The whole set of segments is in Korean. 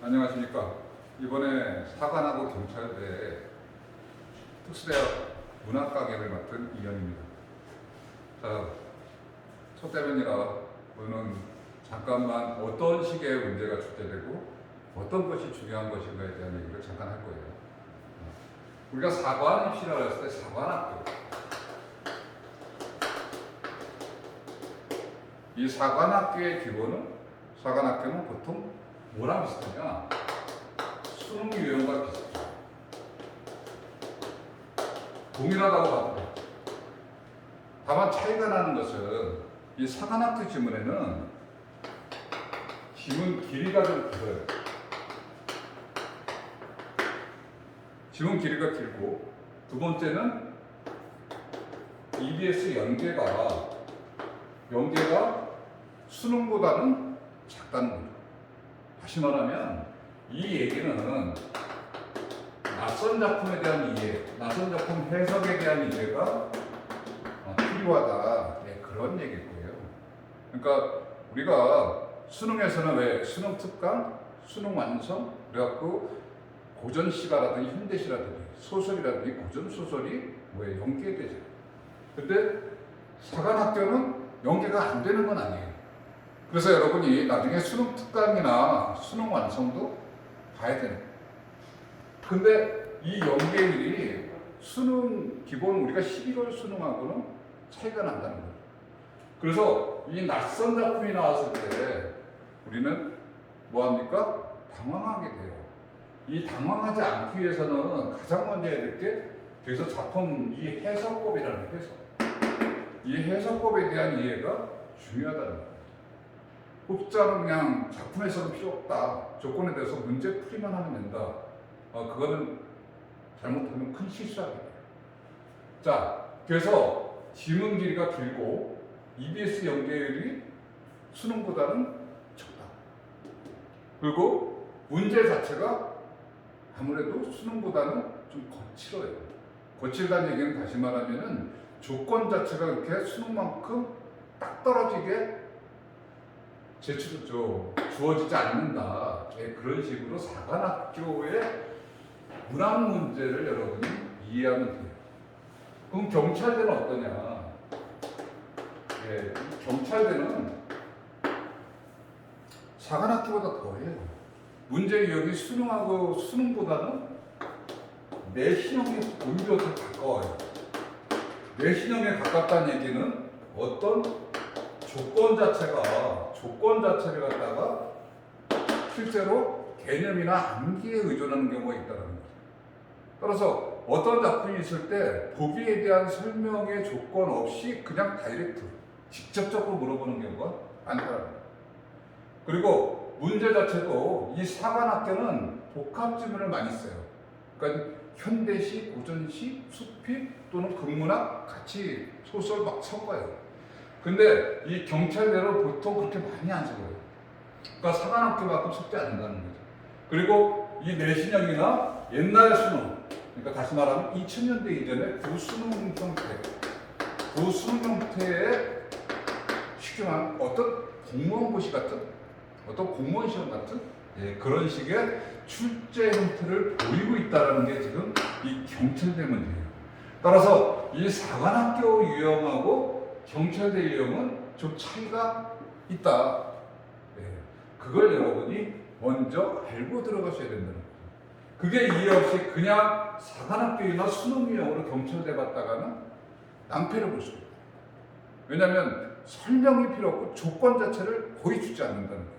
안녕하십니까. 이번에 사관하고 경찰대 특수대학 문학과학을 맡은 이현입니다. 자, 첫 대면이라 오늘은 잠깐만 어떤 식의 문제가 출제되고 어떤 것이 중요한 것인가에 대한 얘기를 잠깐 할 거예요. 우리가 사관 입시라고 했을 때 사관학교, 이 사관학교의 기본은, 사관학교는 보통 뭐랑 비슷하냐? 수능 유형과 비슷해요. 동일하다고 봐도 돼요. 다만 차이가 나는 것은 이 사관학교 지문에는 지문 길이가 좀 길어요. 지문 길이가 길고, 두 번째는 EBS 연계가 수능보다는 작다는 거죠. 다시 말하면 이 얘기는 낯선 작품에 대한 이해, 낯선 작품 해석에 대한 이해가 필요하다. 네, 그런 얘기일 거예요. 그러니까 우리가 수능에서는 왜 수능 특강, 수능 완성, 그래갖고 고전 시가라든지 현대 시라든지 소설이라든지 고전 소설이 왜 연계되잖아요. 근데 사관학교는 연계가 안 되는 건 아니에요. 그래서 여러분이 나중에 수능 특강이나 수능 완성도 봐야 되는 거예요. 근데 이 연계율이 수능 기본 우리가 12월 수능하고는 차이가 난다는 거예요. 그래서 이 낯선 작품이 나왔을 때 우리는 뭐합니까? 당황하게 돼요. 이 당황하지 않기 위해서는 가장 먼저 해야 될 게 그래서 작품 이 해석법이라는 해석. 이 해석법에 대한 이해가 중요하다는 거예요. 혹자는 그냥 작품에서는 필요 없다. 조건에 대해서 문제 풀이만 하면 된다. 그거는 잘못하면 큰 실수하게 돼요. 자, 그래서 지문 길이가 길고 EBS 연계율이 수능보다는 적다. 그리고 문제 자체가 아무래도 수능보다는 좀 거칠어요. 거칠다는 얘기는 다시 말하면은 조건 자체가 그렇게 수능만큼 딱 떨어지게 주어지지 않는다. 그런 식으로 사관학교의 문학 문제를 여러분이 이해하면 돼요. 그럼 경찰대는 어떠냐? 경찰대는 사관학교보다 더해요. 문제 유형이 수능보다는 내신형에 오히려 더 가까워요. 내신형에 가깝다는 얘기는 어떤 조건 자체를 갖다가 실제로 개념이나 암기에 의존하는 경우가 있다는 거죠. 따라서 어떤 작품이 있을 때 보기에 대한 설명의 조건 없이 그냥 직접적으로 물어보는 경우가 많다는 거예요. 그리고 문제 자체도 이 사관학교는 복합 지문을 많이 써요. 그러니까 현대시, 고전시, 수필 또는 극문학 같이 소설 막 섞어요. 근데 이 경찰대로 보통 그렇게 많이 안 적어요. 그러니까 사관학교만큼 섞지 않는다는 거죠. 그리고 이 내신형이나 옛날 수능, 그러니까 다시 말하면 2000년대 이전에 구수능 형태의 쉽게 말하면 어떤 공무원고시 같은, 어떤 공무원 시험 같은 그런 식의 출제 형태를 보이고 있다는 게 지금 이 경찰대 문제예요. 따라서 이 사관학교 유형하고 경찰대 유형은 좀 차이가 있다. 그걸 여러분이 먼저 알고 들어가셔야 된다는 거죠. 그게 이해 없이 그냥 사관학교나 수능 유형으로 경찰대 갔다가는 낭패를 볼 수 있어요. 왜냐하면 설명이 필요 없고 조건 자체를 거의 주지 않는다는 거예요.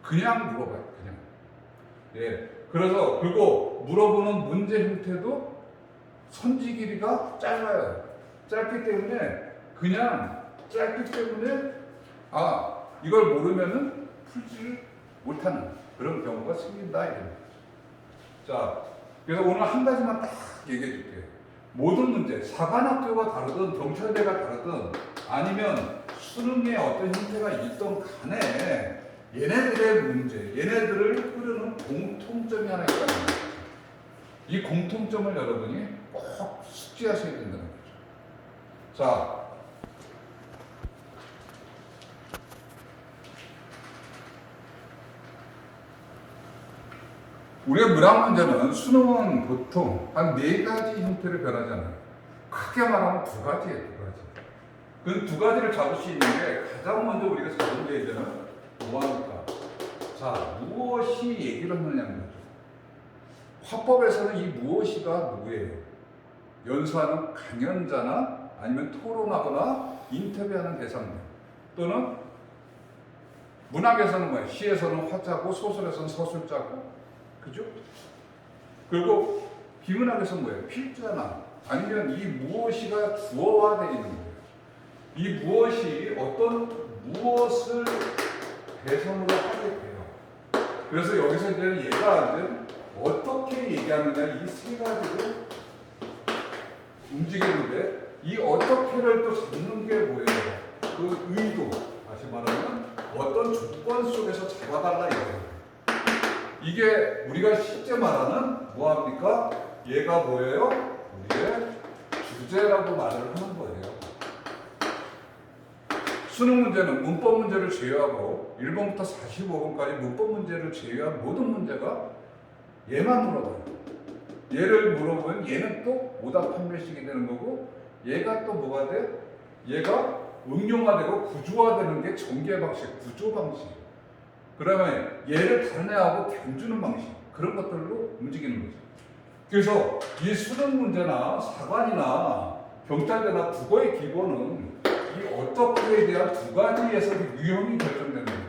그냥 물어봐요. 그냥. 그래서 그리고 물어보는 문제 형태도 선지 길이가 짧아요. 짧기 때문에 이걸 모르면은 풀지를 못하는 그런 경우가 생긴다 이런 거죠. 자, 그래서 오늘 한 가지만 딱 얘기해 줄게요. 모든 문제, 사관학교가 다르든 경찰대가 다르든 아니면 수능의 어떤 형태가 있던 간에 얘네들의 문제, 얘네들을 흐르는 공통점이 하나 있다는 거죠. 이 공통점을 여러분이 꼭 숙지하셔야 된다는 거죠. 자, 우리가 문학 문제는 수능은 보통 한 4가지 형태로 변하잖아요. 크게 말하면 2가지예요, 2가지. 그 2가지를 잡을 수 있는 게 가장 먼저 우리가 잡은 게 이제는 뭐합니까? 자, 무엇이 얘기를 하느냐는 거죠. 화법에서는 이 무엇이가 누구예요? 연수하는 강연자나 아니면 토론하거나 인터뷰하는 대상들, 또는 문학에서는 뭐예요? 시에서는 화자고 소설에서는 서술자고, 그죠? 그리고 비문학에서는 뭐예요? 필자나 아니면 이 무엇이가 주어화되어 있는 거예요. 이 무엇이 어떤 무엇을 대상으로 하게 돼요. 그래서 여기서 이제 얘가 이제 어떻게 얘기하느냐, 이 3가지를 움직이는데, 이 어떻게를 또 잡는 게 뭐예요? 그 의도, 다시 말하면 어떤 조건 속에서 잡아달라 이거예요. 이게 우리가 실제 말하는 뭐합니까? 얘가 뭐예요? 우리의 주제라고 말을 하는 거예요. 수능 문제는 문법 문제를 제외하고 1번부터 45번까지 문법 문제를 제외한 모든 문제가 얘만 물어봐요. 얘를 물어보면 얘는 또 오답 판별식이 되는 거고, 얘가 또 뭐가 돼? 얘가 응용화되고 구조화되는 게 전개 방식, 구조 방식. 그러면 얘를 다른 애하고 견주는 방식, 그런 것들로 움직이는 거죠. 그래서 이 수능 문제나 사관이나 경찰대나 국어의 기본은 이 어떻게에 대한 2가지에서 유형이 결정되는 거예요.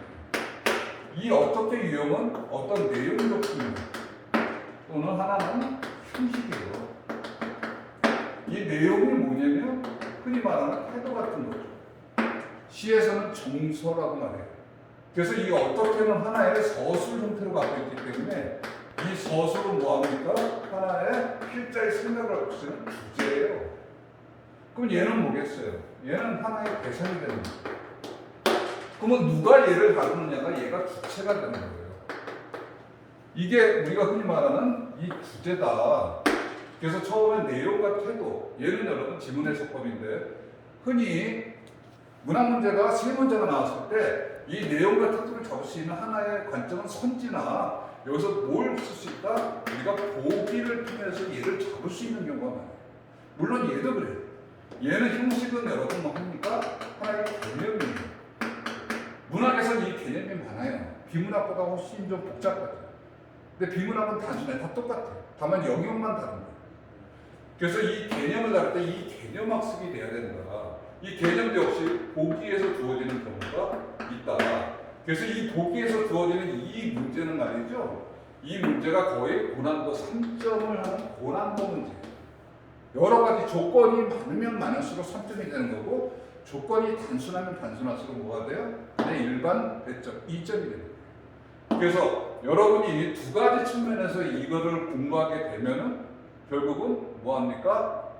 이 어떻게 유형은 어떤 내용적 측면 또는 하나는 형식이에요. 이 내용이 뭐냐면 흔히 말하는 태도 같은 거죠. 시에서는 정서라고 말해요. 그래서 이 어떻게는 하나의 서술 형태로 갖고 있기 때문에 이 서술은 뭐합니까? 하나의 필자의 생각을 갖고 있는 주제예요. 그럼 얘는 뭐겠어요? 얘는 하나의 대상이 되는 거예요. 그러면 누가 얘를 다루느냐가 얘가 주체가 되는 거예요. 이게 우리가 흔히 말하는 이 주제다. 그래서 처음에 내용과 태도, 얘는 여러분 지문 해석법인데, 흔히 문학 문제가 3문제가 나왔을 때 이 내용과 태도를 잡을 수 있는 하나의 관점은 선지나 여기서 뭘 쓸 수 있다? 우리가 보기를 통해서 얘를 잡을 수 있는 경우가 많아요. 물론 얘도 그래요. 얘는 형식은 여러분 뭐 합니까? 하나의 개념이에요. 문학에서 이 개념이 많아요. 비문학보다 훨씬 좀 복잡하죠. 근데 비문학은 단순해. 다 똑같아요. 다만 영역만 다른 거예요. 그래서 이 개념을 다룰 때 이 개념 학습이 돼야 된다. 이 개념도 역시 보기에서 주어지는 경우가 있다. 그래서 이 보기에서 주어지는 이 문제는 말이죠. 이 문제가 거의 고난도 3점을 하는 고난도 문제예요. 여러 가지 조건이 많으면 많을수록 3점이 되는 거고, 조건이 단순하면 단순할수록 뭐가 돼요? 그냥 일반 배점 2점이 되는 거예요. 그래서 여러분이 이 2가지 측면에서 이거를 공부하게 되면은 결국은 뭐합니까?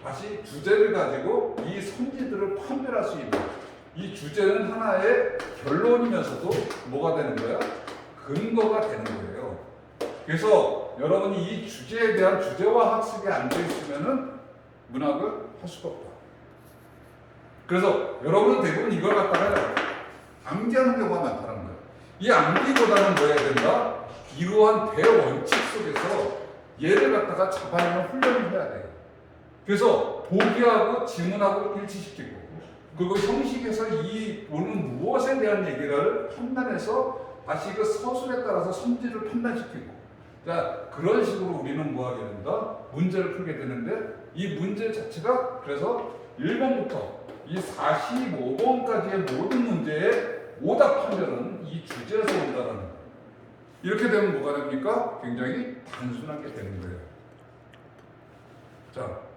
다시 주제를 가지고 이 선지들을 판별할 수 있는, 이 주제는 하나의 결론이면서도 뭐가 되는 거야? 근거가 되는 거예요. 그래서 여러분이 이 주제에 대한 주제화 학습이 안 돼 있으면은 문학을 할 수가 없다. 그래서 여러분은 대부분 이걸 갖다가 암기하는 경우가 많다는 거예요. 이 암기보다는 뭐 해야 된다? 이러한 대원칙 속에서 얘를 갖다가 잡아내는 훈련을 해야 돼요. 그래서 보기하고 지문하고 일치시키고, 그리고 형식에서 이 보는 무엇에 대한 얘기를 판단해서 다시 그 서술에 따라서 선지를 판단시키고, 자, 그런 식으로 우리는 뭐 하게 된다? 문제를 풀게 되는데, 이 문제 자체가 그래서 1번부터 이 45번까지의 모든 문제의 오답 판별은 이 주제에서 온다는 거예요. 이렇게 되면 뭐가 됩니까? 굉장히 단순하게 되는 거예요. 자,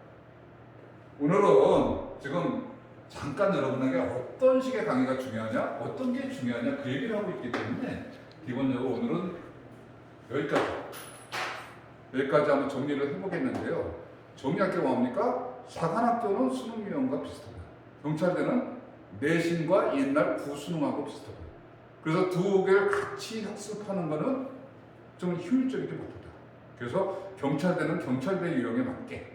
오늘은 지금 잠깐 여러분에게 어떤 식의 강의가 중요하냐, 어떤 게 중요하냐 그 얘기를 하고 있기 때문에 기본적으로 오늘은 여기까지 한번 정리를 해보겠는데요. 정리할 게 뭡니까? 사관학교는 수능 유형과 비슷하다. 경찰대는 내신과 옛날 구수능하고 비슷하다. 그래서 2개를 같이 학습하는 것은 좀 효율적이지 못하다. 그래서 경찰대는 경찰대 유형에 맞게,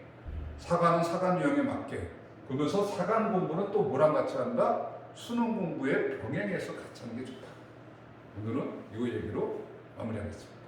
사관은 사관 유형에 맞게, 그러면서 사관 공부는 또 뭐랑 같이 한다? 수능 공부에 병행해서 같이 하는 게 좋다. 오늘은 이 얘기로 마무리하겠습니다.